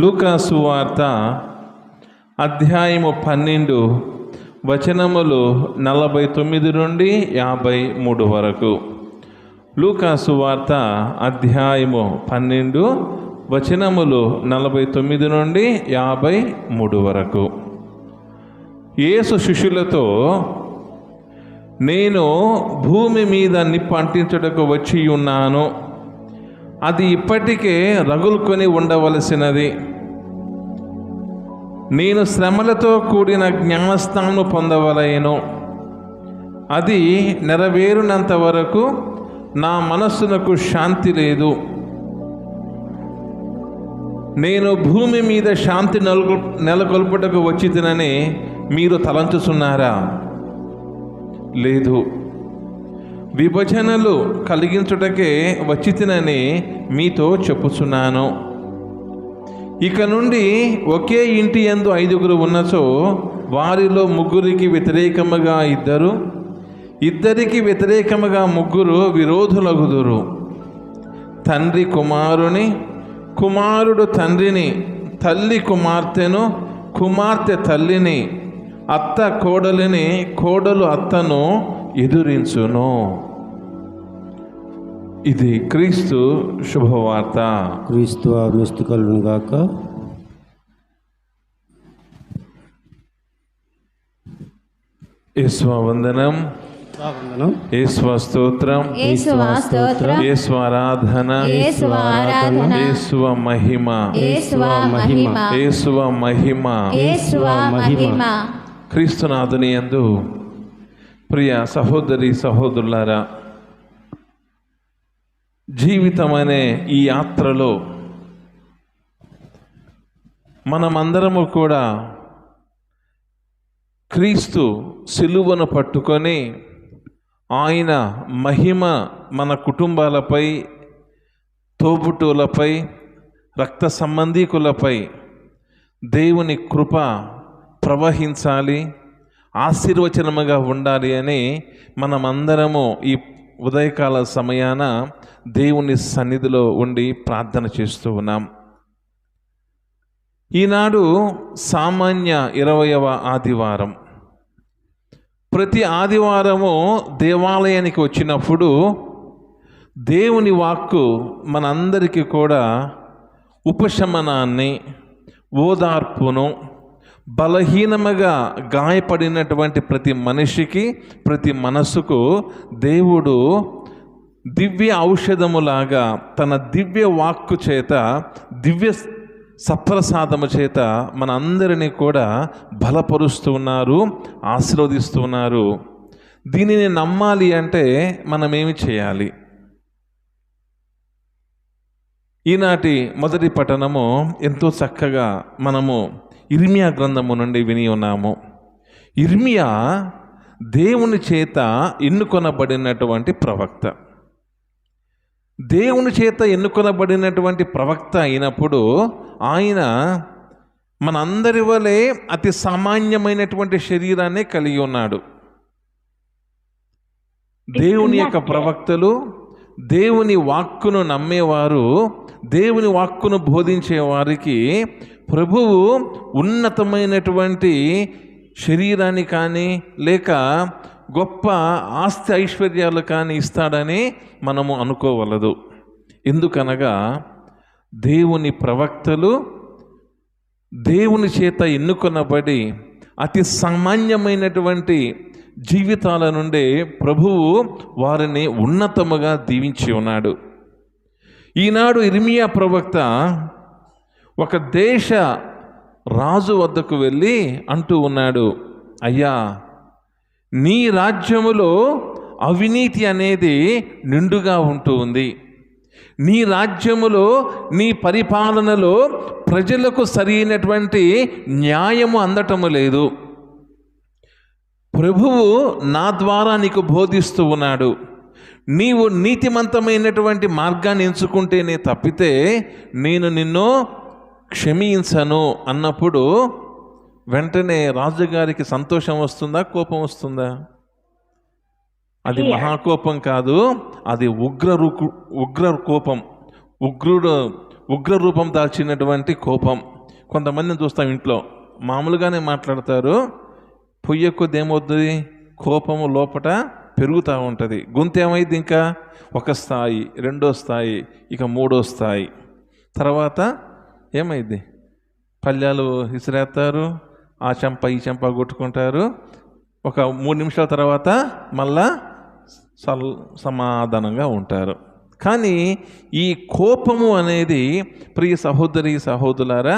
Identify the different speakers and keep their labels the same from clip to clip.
Speaker 1: లూకా సువార్త అధ్యాయము 12 వచనములు 49 నుండి 53 వరకు. లూకా సువార్త అధ్యాయము 12 వచనములు 49 నుండి 53 వరకు. యేసు శిష్యులతో, నేను భూమి మీద నిప్పు అంటించుటకు వచ్చి ఉన్నాను, అది ఇప్పటికే రగులుకొని ఉండవలసినది. నేను శ్రమలతో కూడిన జ్ఞానస్నానము పొందవలెను, అది నెరవేరునంత వరకు నా మనస్సునకు శాంతి లేదు. నేను భూమి మీద శాంతి నెలకొల్పుటకు వచ్చి తినని మీరు తలంచుచున్నారా? లేదు, విభజనలు కలిగించుటకే వచ్చి తినని మీతో చెప్పుచున్నాను. ఇక నుండి ఒకే ఇంటి యందు 5 ఉన్నచో వారిలో 3 వ్యతిరేకముగా 2, 2 వ్యతిరేకముగా 3 విరోధులగుదురు. తండ్రి కుమారుని, కుమారుడు తండ్రిని, తల్లి కుమార్తెను, కుమార్తె తల్లిని, అత్త కోడలిని, కోడలు అత్తను ఎదురించును. ఇది క్రీస్తు శుభవార్త.
Speaker 2: క్రీస్తు మెస్తు కలుగును గాక.
Speaker 1: యేసువా వందనం, యేసువా స్తోత్రం, యేసువా ఆరాధన, యేసువా మహిమ, యేసువా మహిమ. క్రీస్తునాథుని యందు ప్రియ సహోదరి సహోదరులారా, జీవితం అనే ఈ యాత్రలో మనమందరము కూడా క్రీస్తు సిలువను పట్టుకొని ఆయన మహిమ మన కుటుంబాలపై, తోబుట్టువులపై, రక్త సంబంధీకులపై దేవుని కృప ప్రవహించాలి, ఆశీర్వచనముగా ఉండాలి అని మనమందరము ఈ ఉదయకాల సమయాన దేవుని సన్నిధిలో ఉండి ప్రార్థన చేస్తూ ఉన్నాం. ఈనాడు సామాన్య 20వ ఆదివారం. ప్రతి ఆదివారము దేవాలయానికి వచ్చినప్పుడు దేవుని వాక్కు మనందరికీ కూడా ఉపశమనాన్ని, ఓదార్పును, బలహీనముగా గాయపడినటువంటి ప్రతి మనిషికి, ప్రతి మనసుకు దేవుడు దివ్య ఔషధములాగా తన దివ్య వాక్కు చేత, దివ్య సప్రసాదము చేత మన అందరినీ కూడా బలపరుస్తూ ఉన్నారు, ఆశీర్వదిస్తూ ఉన్నారు. దీనిని నమ్మాలి అంటే మనమేమి చేయాలి? ఈనాటి మొదటి పఠనము ఎంతో చక్కగా మనము ఇర్మియా గ్రంథము నుండి విని ఉన్నాము. ఇర్మియా దేవుని చేత ఎన్నుకొనబడినటువంటి ప్రవక్త. దేవుని చేత ఎన్నుకొనబడినటువంటి ప్రవక్త అయినప్పుడు ఆయన మనందరి వలె అతి సామాన్యమైనటువంటి శరీరాన్ని కలిగి ఉన్నాడు. దేవుని యొక్క ప్రవక్తలు, దేవుని వాక్కును నమ్మేవారు, దేవుని వాక్కును బోధించే వారికి ప్రభువు ఉన్నతమైనటువంటి శరీరాన్ని కానీ, లేక గొప్ప ఆస్తి ఐశ్వర్యాలు కానీ ఇస్తాడని మనము అనుకోవలదు. ఎందుకనగా దేవుని ప్రవక్తలు దేవుని చేత ఎన్నుకొనబడి అతి సామాన్యమైనటువంటి జీవితాల నుండి ప్రభువు వారిని ఉన్నతముగా దీవించి ఉన్నాడు. ఈనాడు ఇర్మియా ప్రవక్త ఒక దేశ రాజు వద్దకు వెళ్ళి అంటూ ఉన్నాడు, అయ్యా, నీ రాజ్యములో అవినీతి అనేది నిండుగా ఉంటూ ఉంది. నీ రాజ్యములో, నీ పరిపాలనలో ప్రజలకు సరైనటువంటి న్యాయము అందటము లేదు. ప్రభువు నా ద్వారా నీకు బోధిస్తూ ఉన్నాడు. నీవు నీతిమంతమైనటువంటి మార్గాన్ని ఎంచుకుంటేనే తప్పితే నేను నిన్ను క్షమించను అన్నప్పుడు వెంటనే రాజుగారికి సంతోషం వస్తుందా, కోపం వస్తుందా? అది మహాకోపం కాదు, అది ఉగ్ర కోపం. ఉగ్రరూపం దాల్చినటువంటి కోపం. కొంతమందిని చూస్తాం ఇంట్లో మామూలుగానే మాట్లాడతారు, పొయ్యి కొద్ది ఏమవుతుంది, కోపము లోపట పెరుగుతూ ఉంటుంది. గొంతు ఏమైంది, ఇంకా ఒక స్థాయి, రెండో స్థాయి, ఇక మూడో స్థాయి, తర్వాత ఏమైంది, పళ్ళాలు విసిరేస్తారు, ఆ చెంప ఈ చెంప కొట్టుకుంటారు. ఒక 3 నిమిషాల తర్వాత మళ్ళా సమాధానంగా ఉంటారు. కానీ ఈ కోపము అనేది ప్రియ సహోదరి సహోదరులారా,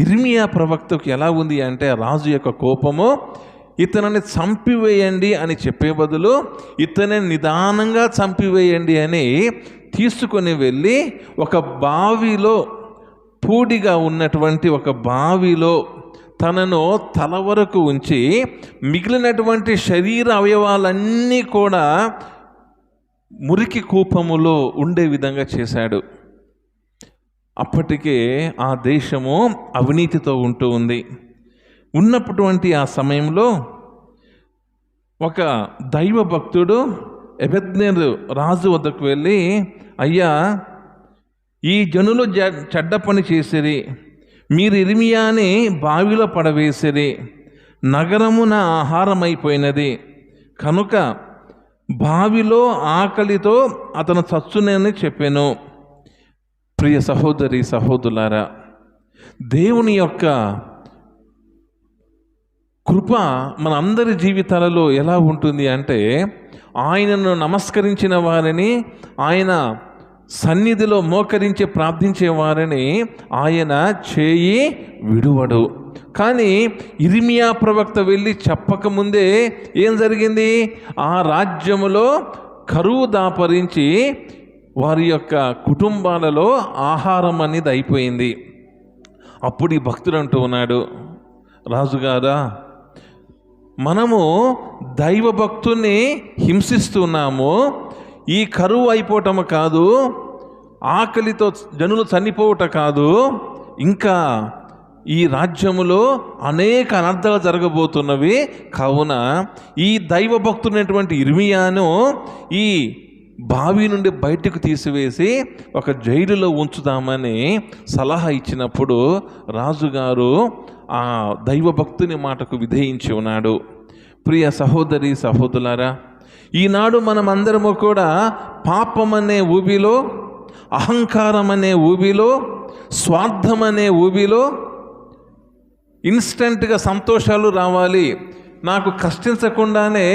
Speaker 1: ఇర్మియా ప్రవక్తకు ఎలా ఉంది అంటే, రాజు యొక్క కోపము ఇతనిని చంపివేయండి అని చెప్పే బదులు ఇతనిని నిదానంగా చంపివేయండి అని తీసుకొని వెళ్ళి ఒక బావిలో, పూడిగా ఉన్నటువంటి ఒక బావిలో తనను తల వరకు ఉంచి మిగిలినటువంటి శరీర అవయవాలన్నీ కూడా మురికి కూపములో ఉండే విధంగా చేశాడు. అప్పటికే ఆ దేశము అవినీతితో ఉంటూ ఉంది. ఉన్నటువంటి ఆ సమయంలో ఒక దైవ భక్తుడు ఎబెద్నెరు రాజు వద్దకు వెళ్ళి, అయ్యా, ఈ జనులు చెడ్డ పని చేసిరి, మీరు ఇర్మియాని బావిలో పడవేసిరి, నగరమున ఆహారమైపోయినది కనుక బావిలో ఆకలితో అతను చచ్చునని చెప్పాను. ప్రియ సహోదరి సహోదరులారా, దేవుని యొక్క కృప మన అందరి జీవితాలలో ఎలా ఉంటుంది అంటే, ఆయనను నమస్కరించిన వారిని, ఆయన సన్నిధిలో మోకరించి ప్రార్థించే వారిని ఆయన చేయి విడువడు. కానీ ఇర్మియా ప్రవక్త వెళ్ళి చెప్పకముందే ఏం జరిగింది, ఆ రాజ్యములో కరువు దాపరించి వారి యొక్క కుటుంబాలలో ఆహారం అనేది అయిపోయింది. అప్పుడు ఈ భక్తుడు అంటూ ఉన్నాడు, రాజుగారా, మనము దైవ భక్తుల్ని హింసిస్తున్నాము, ఈ కరువు అయిపోవటం కాదు, ఆకలితో జనులు చనిపోవటం కాదు, ఇంకా ఈ రాజ్యములో అనేక అనర్థాలు జరగబోతున్నవి. కావున ఈ దైవ భక్తుడైనటువంటి ఇర్మియాను ఈ బావి నుండి బయటకు తీసివేసి ఒక జైలులో ఉంచుదామని సలహా ఇచ్చినప్పుడు రాజుగారు ఆ దైవ భక్తుని మాటకు విధేయించి ఉన్నాడు. ప్రియ సహోదరి సహోదరులారా, ఈనాడు మనమందరము కూడా పాపం అనే ఊబిలో, అహంకారం అనే ఊబిలో, స్వార్థం అనే ఊబిలో ఇన్స్టెంట్గా సంతోషాలు రావాలి, నాకు కష్టించకుండానే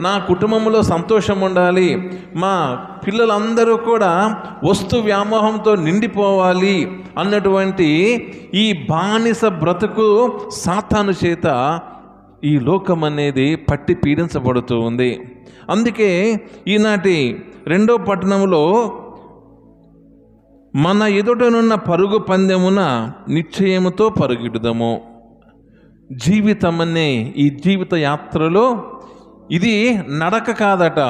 Speaker 1: నా కుటుంబంలో సంతోషం ఉండాలి, మా పిల్లలందరూ కూడా వస్తు వ్యామోహంతో నిండిపోవాలి అన్నటువంటి ఈ బానిస బ్రతుకు సాతాను చేత ఈ లోకం అనేది పట్టి పీడించబడుతూ ఉంది. అందుకే ఈనాటి 2వ పట్టణంలో, మన ఎదుటనున్న పరుగు పందెమున నిశ్చయముతో పరుగిడుదము. జీవితం అనే ఈ జీవిత యాత్రలో ఇది నడక కాదట,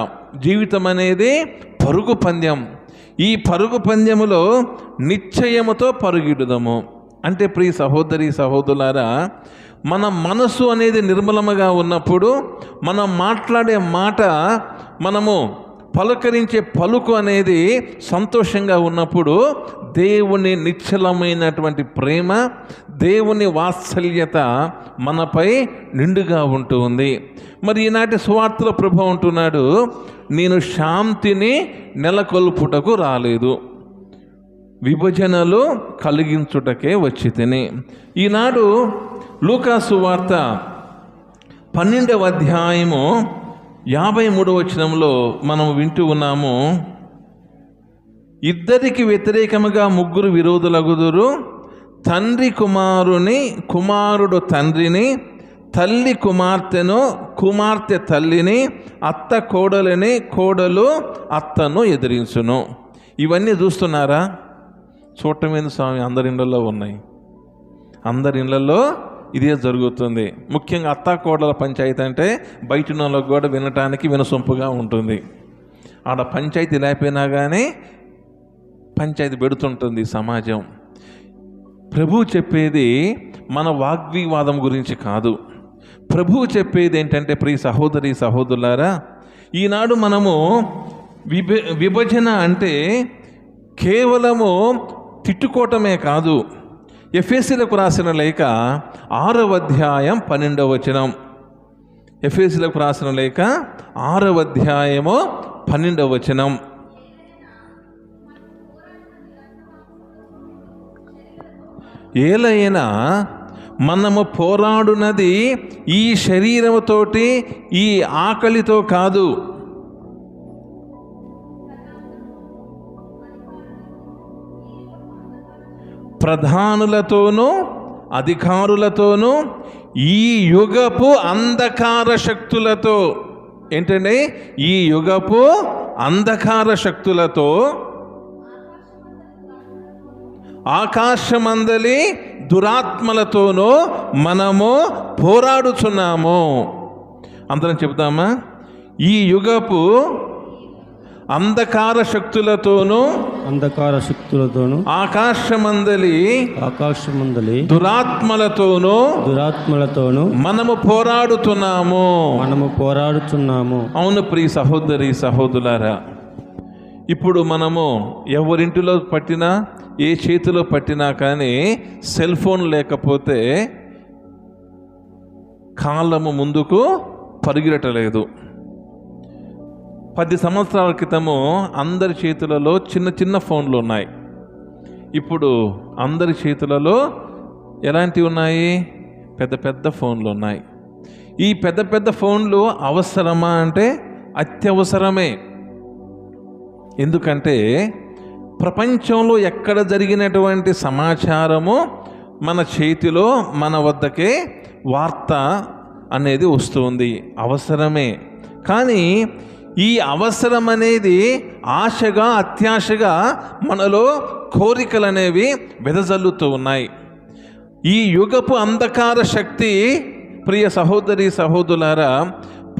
Speaker 1: జీవితం అనేది పరుగు పందెం. ఈ పరుగు పందెములో నిశ్చయముతో పరుగిడుదము అంటే, ప్రియ సహోదరి సహోదరులారా, మన మనసు అనేది నిర్మలముగా ఉన్నప్పుడు, మనం మాట్లాడే మాట, మనము పలుకరించే పలుకు అనేది సంతోషంగా ఉన్నప్పుడు దేవుని నిశ్చలమైనటువంటి ప్రేమ, దేవుని వాత్సల్యత మనపై నిండుగా ఉంటుంది. మరి ఈనాటి సువార్తలో ప్రభు అంటున్నాడు, నేను శాంతిని నెలకొల్పుటకు రాలేదు, విభజనలు కలిగించుటకే వచ్చి తిని. ఈనాడు లూకా సువార్త 12వ అధ్యాయము 53వ వచనంలో మనం వింటూ ఉన్నాము, ఇద్దరికి వ్యతిరేకముగా ముగ్గురు విరోధులగుదురు, తండ్రి కుమారుని, కుమారుడు తండ్రిని, తల్లి కుమార్తెను, కుమార్తె తల్లిని, అత్త కోడలిని, కోడలు అత్తను ఎదిరించును. ఇవన్నీ చూస్తున్నారా? చూడటమేంది స్వామి, అందరి ఇళ్ళల్లో ఉన్నాయి, అందరి ఇళ్ళల్లో ఇదే జరుగుతుంది. ముఖ్యంగా అత్తాకోడల పంచాయతీ అంటే బయట వాళ్ళకు కూడా వినటానికి వినసొంపుగా ఉంటుంది. ఆడ పంచాయతీ లేకపోయినా కానీ పంచాయతీ పెడుతుంటుంది సమాజం. ప్రభువు చెప్పేది మన వాగ్వివాదం గురించి కాదు. ప్రభువు చెప్పేది ఏంటంటే, ప్రియ సహోదరి సహోదరులారా, ఈనాడు మనము విభజన అంటే కేవలము తిట్టుకోవటమే కాదు. ఎఫెసీలకు రాసిన లేఖ 6వ అధ్యాయం 12వ వచనం. ఎఫెసీలకు రాసిన లేఖ 6వ అధ్యాయము 12వ వచనం. ఏలైనా మనము పోరాడునది ఈ శరీరముతోటి, ఈ ఆకలితో కాదు, ప్రధానులతోనూ అధికారులతోనూ ఈ యుగపు అంధకార శక్తులతో. ఏంటండి? ఈ యుగపు అంధకార శక్తులతో, ఆకాశమందలి దురాత్మలతోనూ మనము పోరాడుచున్నాము. అందరం చెబుతామా? ఈ యుగపు అంధకార శక్తులతోనూ ఆకాశమందలి దురాత్మలతోనూ మనము పోరాడుతున్నాము. అవును ప్రియ సహోదరి సహోదరులారా, ఇప్పుడు మనము ఎవరింటిలో పట్టినా, ఏ చేతిలో పట్టినా కానీ సెల్ ఫోన్ లేకపోతే కాలము ముందుకు పరిగెట్టలేదు. 10 సంవత్సరాల క్రితము అందరి చేతులలో చిన్న చిన్న ఫోన్లు ఉన్నాయి. ఇప్పుడు అందరి చేతులలో ఎలాంటివి ఉన్నాయి? పెద్ద పెద్ద ఫోన్లు ఉన్నాయి. ఈ పెద్ద పెద్ద ఫోన్లు అవసరమా అంటే అత్యవసరమే. ఎందుకంటే ప్రపంచంలో ఎక్కడ జరిగినటువంటి సమాచారము మన చేతిలో, మన వద్దకే వార్త అనేది వస్తుంది. అవసరమే. కానీ ఈ అవసరం అనేది ఆశగా, అత్యాశగా మనలో కోరికలు అనేవి వెదజల్లుతూ ఉన్నాయి. ఈ యుగపు అంధకార శక్తి ప్రియ సహోదరి సహోదరులారా,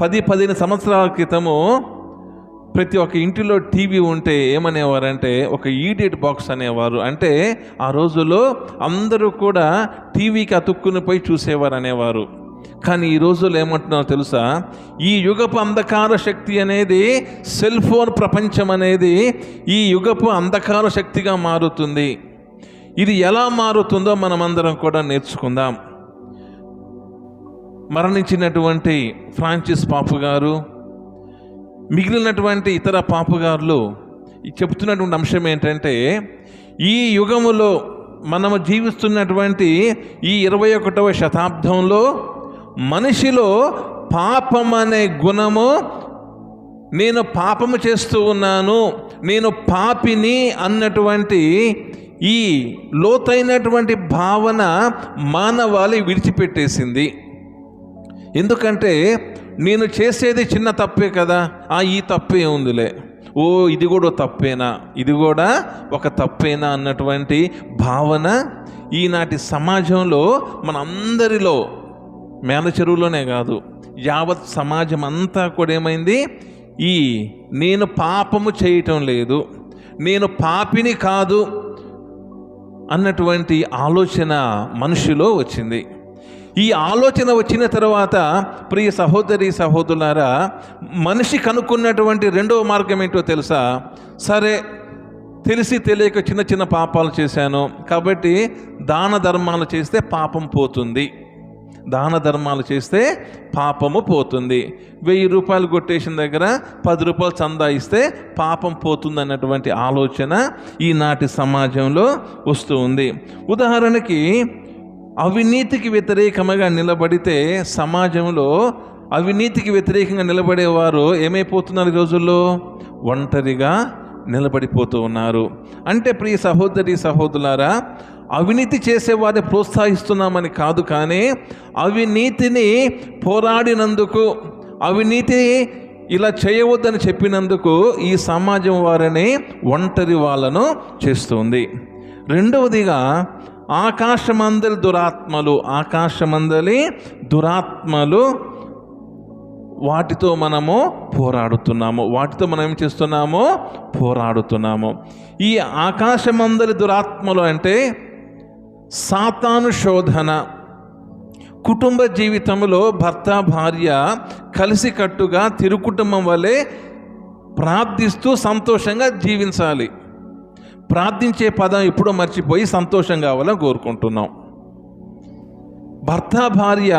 Speaker 1: 10-15 సంవత్సరాల క్రితము ప్రతి ఒక్క ఇంటిలో టీవీ ఉంటే ఏమనేవారంటే ఒక ఈడియట్ బాక్స్ అనేవారు. అంటే ఆ రోజుల్లో అందరూ కూడా టీవీకి అతుక్కుని పోయి చూసేవారు అనేవారు. కానీ ఈ రోజుల్లో ఏమంటున్నారో తెలుసా? ఈ యుగపు అంధకార శక్తి అనేది, సెల్ ఫోన్ ప్రపంచం అనేది ఈ యుగపు అంధకార శక్తిగా మారుతుంది. ఇది ఎలా మారుతుందో మనమందరం కూడా నేర్చుకుందాం. మరణించినటువంటి ఫ్రాన్సిస్ పాపు గారు, మిగిలినటువంటి ఇతర పాపుగారులు చెప్తున్నటువంటి అంశం ఏంటంటే, ఈ యుగములో మనము జీవిస్తున్నటువంటి ఈ 21వ శతాబ్దంలో మనిషిలో పాపం అనే గుణము, నేను పాపము చేస్తూ ఉన్నాను, నేను పాపిని అన్నటువంటి ఈ లోతైనటువంటి భావన మానవాళి విడిచిపెట్టేసింది. ఎందుకంటే నేను చేసేది చిన్న తప్పే కదా, ఈ తప్పే ఉందిలే, ఇది కూడా తప్పేనా, ఇది కూడా ఒక తప్పేనా అన్నటువంటి భావన ఈనాటి సమాజంలో మనందరిలో, మేల చెరువులోనే కాదు, యావత్ సమాజం అంతా కూడా ఏమైంది? ఈ నేను పాపము చేయటం లేదు, నేను పాపిని కాదు అన్నటువంటి ఆలోచన మనిషిలో వచ్చింది. ఈ ఆలోచన వచ్చిన తర్వాత ప్రియ సహోదరి సహోదరులారా, మనిషి కనుక్కున్నటువంటి రెండవ మార్గం ఏంటో తెలుసా? సరే, తెలిసి తెలియక చిన్న చిన్న పాపాలు చేశాను కాబట్టి దాన ధర్మాలు చేస్తే పాపం పోతుంది, దాన ధర్మాలు చేస్తే పాపము పోతుంది. 1000 రూపాయలు కొట్టేసిన దగ్గర 10 రూపాయలు చందా ఇస్తే పాపం పోతుంది అన్నటువంటి ఆలోచన ఈనాటి సమాజంలో వస్తూ ఉంది. ఉదాహరణకి అవినీతికి వ్యతిరేకంగా నిలబడితే, సమాజంలో అవినీతికి వ్యతిరేకంగా నిలబడేవారు ఏమైపోతున్నారు? ఈ రోజుల్లో ఒంటరిగా నిలబడిపోతూ ఉన్నారు. అంటే ప్రియ సహోదరి సహోదరులారా, అవినీతి చేసేవారిని ప్రోత్సహిస్తున్నామని కాదు, కానీ అవినీతిని పోరాడినందుకు, అవినీతి ఇలా చేయవద్దని చెప్పినందుకు ఈ సమాజం వారిని ఒంటరి వాళ్ళను చేస్తుంది. రెండవదిగా ఆకాశమందలి దురాత్మలు, వాటితో మనము పోరాడుతున్నాము. వాటితో మనం ఏం చేస్తున్నాము? పోరాడుతున్నాము. ఈ ఆకాశమందలి దురాత్మలు అంటే సాతాను శోధన. కుటుంబ జీవితంలో భర్త భార్య కలిసికట్టుగా తిరుకుటుంబం వలె ప్రార్థిస్తూ సంతోషంగా జీవించాలి. ప్రార్థించే పదం ఎప్పుడో మర్చిపోయి సంతోషం కావాలని కోరుకుంటున్నాం. భర్త భార్య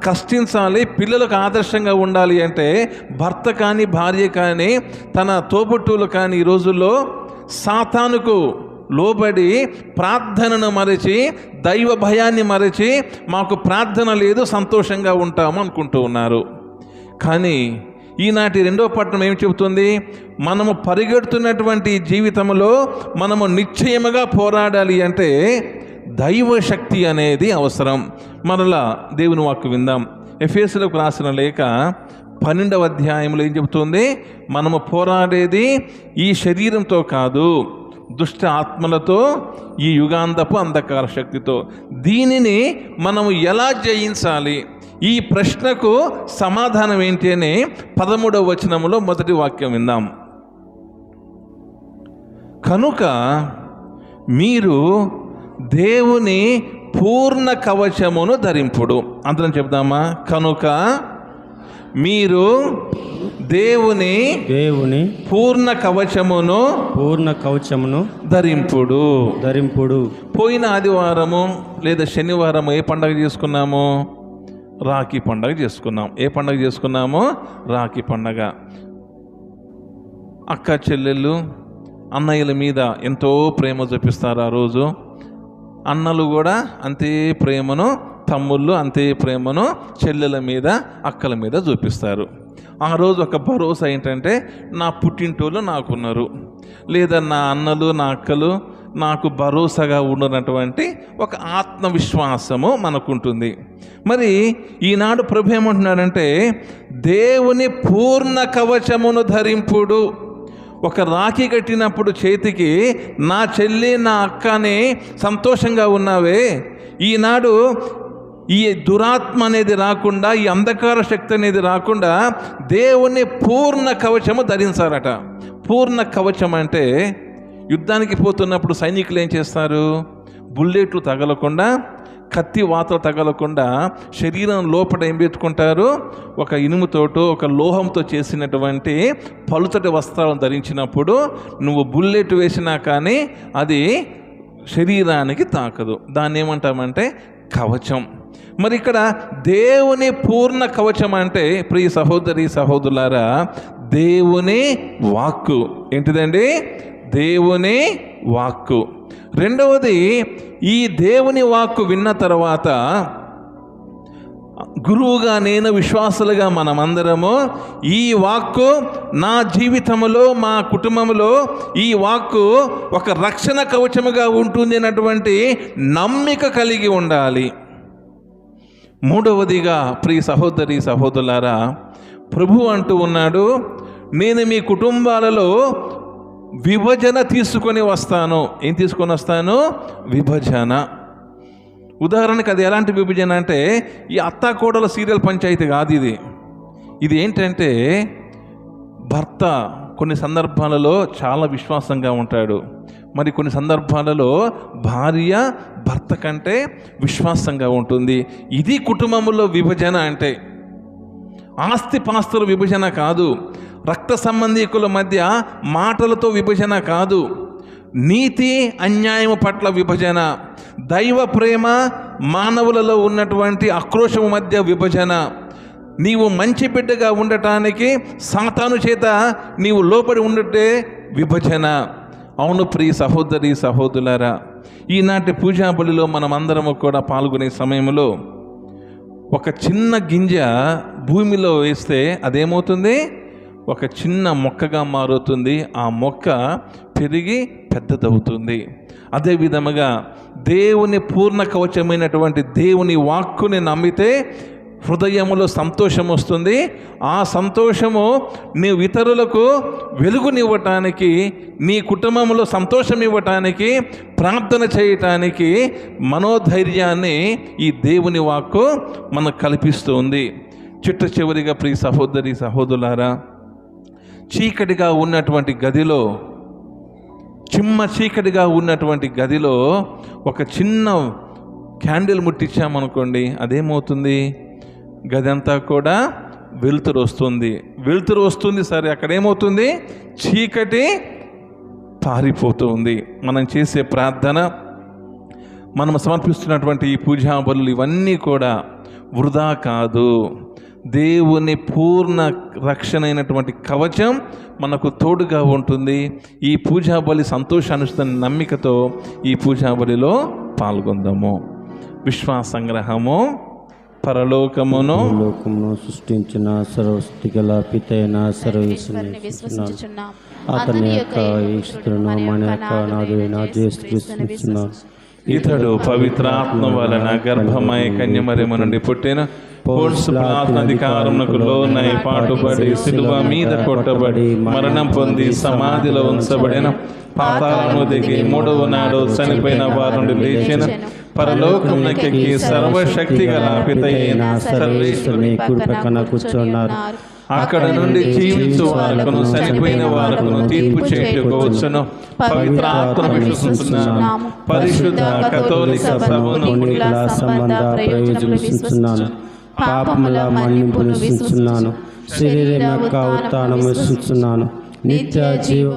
Speaker 1: కష్టించాలి, పిల్లలకు ఆదర్శంగా ఉండాలి అంటే భర్త కానీ భార్య కానీ తన తోబుట్టువులు కానీ ఈ రోజుల్లో సాతానుకు లోబడి ప్రార్థనను మరచి, దైవ భయాన్ని మరచి, మాకు ప్రార్థన లేదు సంతోషంగా ఉంటాము అనుకుంటూ ఉన్నారు. కానీ ఈనాటి రెండో పట్టణం ఏం చెబుతుంది? మనము పరిగెడుతున్నటువంటి జీవితంలో మనము నిశ్చయముగా పోరాడాలి అంటే దైవ శక్తి అనేది అవసరం. మరలా దేవుని వాక్కు విందాం. ఎఫెసీయులకు రాసిన లేఖ 12వ అధ్యాయంలో ఏం చెబుతుంది? మనము పోరాడేది ఈ శరీరంతో కాదు, దుష్ట ఆత్మలతో, ఈ యుగాంతపు అంధకార శక్తితో. దీనిని మనము ఎలా జయించాలి? ఈ ప్రశ్నకు సమాధానం ఏంటి అని 13వ వచనములో మొదటి వాక్యం విందాం. కనుక మీరు దేవుని పూర్ణ కవచమును ధరింపుడు. అందరం చెప్దామా? కనుక మీరు దేవుని పూర్ణ కవచమును ధరింపుడు. పోయిన ఆదివారము లేదా శనివారము ఏ పండగ చేసుకున్నాము? రాఖీ పండగ చేసుకున్నాం. ఏ పండగ చేసుకున్నాము? రాఖీ పండగ. అక్క చెల్లెళ్ళు అన్నయ్యల మీద ఎంతో ప్రేమ చూపిస్తారు ఆ రోజు. అన్నలు కూడా అంతే ప్రేమను, తమ్ముళ్ళు అంతే ప్రేమను చెల్లెల మీద, అక్కల మీద చూపిస్తారు. ఆ రోజు ఒక భరోసా ఏంటంటే నా పుట్టింటోళ్ళు నాకున్నారు, లేదా నా అన్నలు నా అక్కలు నాకు భరోసాగా ఉన్నటువంటి ఒక ఆత్మవిశ్వాసము మనకుంటుంది. మరి ఈనాడు ప్రభు ఏమంటున్నాడంటే దేవుని పూర్ణ కవచమును ధరింపుడు. ఒక రాఖీ కట్టినప్పుడు చేతికి నా చెల్లి నా అక్కని సంతోషంగా ఉన్నావే, ఈనాడు ఈ దురాత్మ అనేది రాకుండా, ఈ అంధకార శక్తి అనేది రాకుండా దేవుని పూర్ణ కవచము ధరించారట. పూర్ణ కవచం అంటే యుద్ధానికి పోతున్నప్పుడు సైనికులు ఏం చేస్తారు? బుల్లెట్లు తగలకుండా, కత్తి వాతలు తగలకుండా శరీరం లోపల ఏం పెట్టుకుంటారు? ఒక ఇనుముతోటో ఒక లోహంతో చేసినటువంటి పలుచటి వస్త్రాలను ధరించినప్పుడు నువ్వు బుల్లెట్ వేసినా కానీ అది శరీరానికి తాకదు. దాన్ని ఏమంటామంటే కవచం. మరి ఇక్కడ దేవుని పూర్ణ కవచం అంటే ప్రియ సహోదరి సహోదరులారా, దేవుని వాక్కు. ఏంటిదండి? దేవుని వాక్కు. రెండవది, ఈ దేవుని వాక్కు విన్న తర్వాత గురువుగా నేను, విశ్వాసులుగా మనమందరము ఈ వాక్కు నా జీవితంలో, మా కుటుంబంలో ఈ వాక్కు ఒక రక్షణ కవచముగా ఉంటుంది అన్నటువంటి నమ్మిక కలిగి ఉండాలి. మూడవదిగా ప్రియ సహోదరి సహోదరులారా, ప్రభు అంటూ ఉన్నాడు, నేను మీ కుటుంబాలలో విభజన తీసుకొని వస్తాను. ఏం తీసుకొని వస్తాను? విభజన. ఉదాహరణకు అది ఎలాంటి విభజన అంటే ఈ అత్తాకోడల సీరియల్ పంచాయతీ కాదు ఇది ఏంటంటే భర్త కొన్ని సందర్భాలలో చాలా విశ్వాసంగా ఉంటాడు, మరి కొన్ని సందర్భాలలో భార్య భర్త కంటే విశ్వాసంగా ఉంటుంది. ఇది కుటుంబంలో విభజన అంటే. ఆస్తిపాస్తుల విభజన కాదు, రక్త సంబంధీకుల మధ్య మాటలతో విభజన కాదు, నీతి అన్యాయం పట్ల విభజన, దైవ ప్రేమ మానవులలో ఉన్నటువంటి ఆక్రోశం మధ్య విభజన, నీవు మంచి బిడ్డగా ఉండటానికి సాతాను చేత నీవు లోబడి ఉండటే విభజన. అవును ప్రియ సహోదరి సహోదరులారా, ఈనాటి పూజా బలిలో మనమందరము కూడా పాల్గొనే సమయంలో ఒక చిన్న గింజ భూమిలో వేస్తే అదేమవుతుంది? ఒక చిన్న మొక్కగా మారుతుంది. ఆ మొక్క పెరిగి పెద్దదవుతుంది. అదే విధముగా దేవుని పూర్ణ కవచమైనటువంటి దేవుని వాక్కుని నమ్మితే హృదయములో సంతోషం వస్తుంది. ఆ సంతోషము నీవు ఇతరులకు వెలుగునివ్వటానికి, నీ కుటుంబంలో సంతోషం ఇవ్వటానికి, ప్రార్థన చేయటానికి మనోధైర్యాన్ని ఈ దేవుని వాక్కు మనకు కల్పిస్తుంది. చిట్ట చివరిగా ప్రియ సహోదరి సహోదరులారా, చీకటిగా ఉన్నటువంటి గదిలో, చీకటిగా ఉన్నటువంటి గదిలో ఒక చిన్న క్యాండిల్ ముట్టించామనుకోండి, అదేమవుతుంది? గది అంతా కూడా వెలుతురు వస్తుంది. సరే, అక్కడ ఏమవుతుంది? చీకటి పారిపోతూ ఉంది. మనం చేసే ప్రార్థన, మనం సమర్పిస్తున్నటువంటి ఈ పూజా బలులు ఇవన్నీ కూడా వృధా కాదు. దేవుని పూర్ణ రక్షణ అయినటువంటి కవచం మనకు తోడుగా ఉంటుంది. ఈ పూజా బలి సంతోషాన్నిస్తున్న నమ్మికతో ఈ పూజా బలిలో పాల్గొందాము. విశ్వాస సంగ్రహము. పరలోకమును
Speaker 2: లోకమును సృష్టించిన సర్వశక్తి గల పితైన సర్వేశ్వరుని విశ్వసించుచున్నాను. అతని యొక్క ఈశ్వరును మన యొక్క నాథుడైన యేసుక్రీస్తును
Speaker 1: ఇతడు పవిత్రాత్మ వలన గర్భమయ కన్యమరియమ నుండి పుట్టిన పోల్సు పిలాతు అధికారమునకు లోనై పాటుపడి సిలువ మీద కొట్టబడి మరణం పొంది సమాధిలో ఉంచబడిన, పాతాళము దిగి మూడవ నాడు చనిపోయిన వారి నుండి లేచిన, పరలోకమునకెక్కి సర్వశక్తి గల పితయైన
Speaker 2: సర్వేశ్వరుని కుడి ప్రక్కన కూర్చున్నారు.
Speaker 1: అక్కడ నుండి జీవించు వారకును చనిపోయిన వారకును తీర్పు చేయుటకు వచ్చును. పవిత్రాత్మను విశ్వసిస్తున్నాను. పరిశుద్ధ కథోలిక సభను
Speaker 2: సంబంధ ప్రయోజనం విశ్వసిస్తున్నాను. పాపముల మన్నింపును విశ్వసిస్తున్నాను. శరీరం యొక్క ఉత్థానము విశ్వసిస్తున్నాను. నిత్య జీవ